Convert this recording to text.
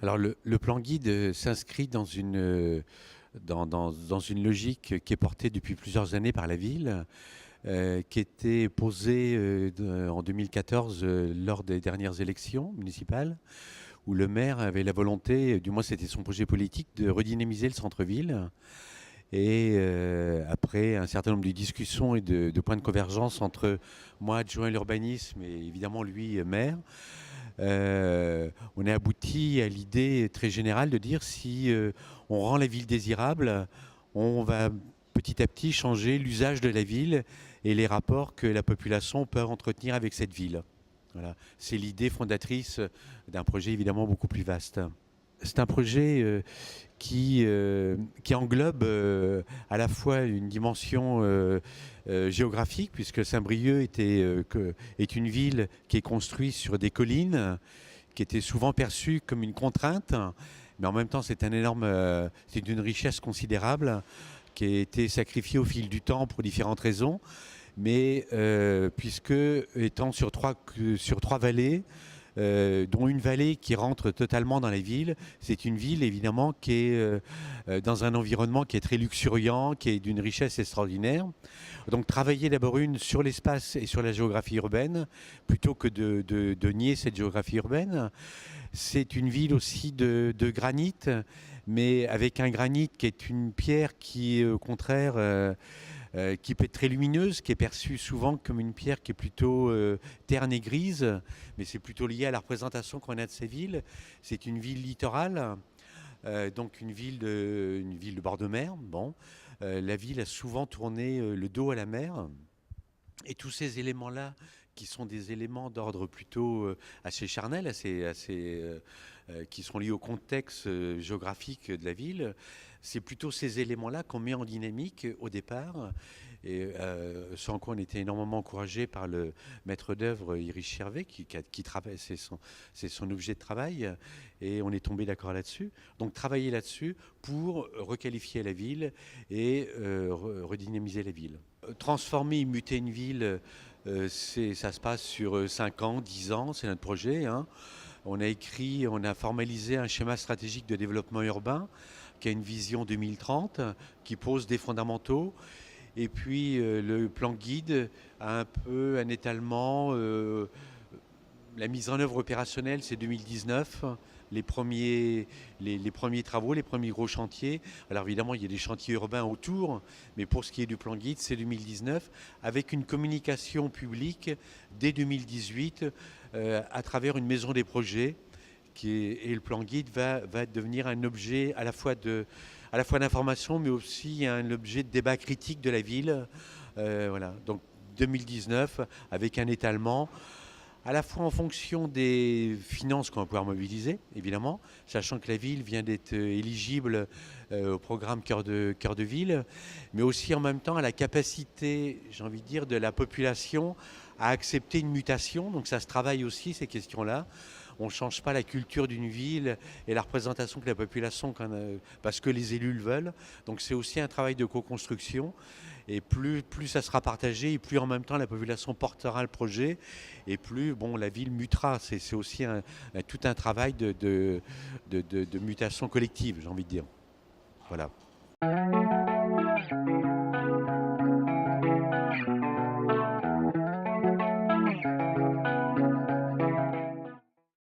Alors le plan guide s'inscrit dans une logique qui est portée depuis plusieurs années par la ville, qui était posée en 2014 lors des dernières élections municipales, où le maire avait la volonté, du moins c'était son projet politique, de redynamiser le centre-ville. Et après un certain nombre de discussions et de points de convergence entre moi, adjoint à l'urbanisme, et évidemment lui, maire, on est abouti à l'idée très générale de dire si on rend la ville désirable, on va petit à petit changer l'usage de la ville et les rapports que la population peut entretenir avec cette ville. Voilà. C'est l'idée fondatrice d'un projet évidemment beaucoup plus vaste. C'est un projet qui englobe à la fois une dimension géographique, puisque Saint-Brieuc est une ville qui est construite sur des collines, qui était souvent perçue comme une contrainte, mais en même temps c'est c'est une richesse considérable qui a été sacrifiée au fil du temps pour différentes raisons, mais puisque étant sur trois vallées, dont une vallée qui rentre totalement dans la ville. C'est une ville évidemment qui est dans un environnement qui est très luxuriant, qui est d'une richesse extraordinaire. Donc travailler d'abord sur l'espace et sur la géographie urbaine, plutôt que de nier cette géographie urbaine. C'est une ville aussi de granit, mais avec un granit qui est une pierre qui est au contraire qui peut être très lumineuse, qui est perçue souvent comme une pierre qui est plutôt terne et grise, mais c'est plutôt lié à la représentation qu'on a de ces villes. C'est une ville littorale, donc une ville de bord de mer. Bon, la ville a souvent tourné le dos à la mer, et tous ces éléments-là, qui sont des éléments d'ordre plutôt assez charnel, qui sont liés au contexte géographique de la ville. C'est plutôt ces éléments-là qu'on met en dynamique au départ, et sans quoi on était énormément encouragé par le maître d'œuvre Iris Chervet, qui travaille, c'est son objet de travail, et on est tombé d'accord là-dessus. Donc travailler là-dessus pour requalifier la ville et redynamiser la ville. Transformer et muter une ville, ça se passe sur 5 ans, 10 ans, c'est notre projet, hein. On a formalisé un schéma stratégique de développement urbain qui a une vision 2030, qui pose des fondamentaux. Et puis le plan guide a un peu un étalement. La mise en œuvre opérationnelle, c'est 2019. Les premiers travaux, les premiers gros chantiers. Alors évidemment, il y a des chantiers urbains autour, mais pour ce qui est du plan guide, c'est 2019, avec une communication publique dès 2018 à travers une maison des projets. Et le plan guide va devenir un objet à la fois d'information, mais aussi un objet de débat critique de la ville. Voilà. Donc 2019, avec un étalement à la fois en fonction des finances qu'on va pouvoir mobiliser, évidemment, sachant que la ville vient d'être éligible au programme Cœur de Ville, mais aussi en même temps à la capacité, j'ai envie de dire, de la population à accepter une mutation. Donc ça se travaille aussi, ces questions-là. On ne change pas la culture d'une ville et la représentation que la population, parce que les élus le veulent. Donc c'est aussi un travail de co-construction. Et plus ça sera partagé, et plus en même temps la population portera le projet, et plus la ville mutera. C'est aussi tout un travail de mutation collective, j'ai envie de dire. Voilà.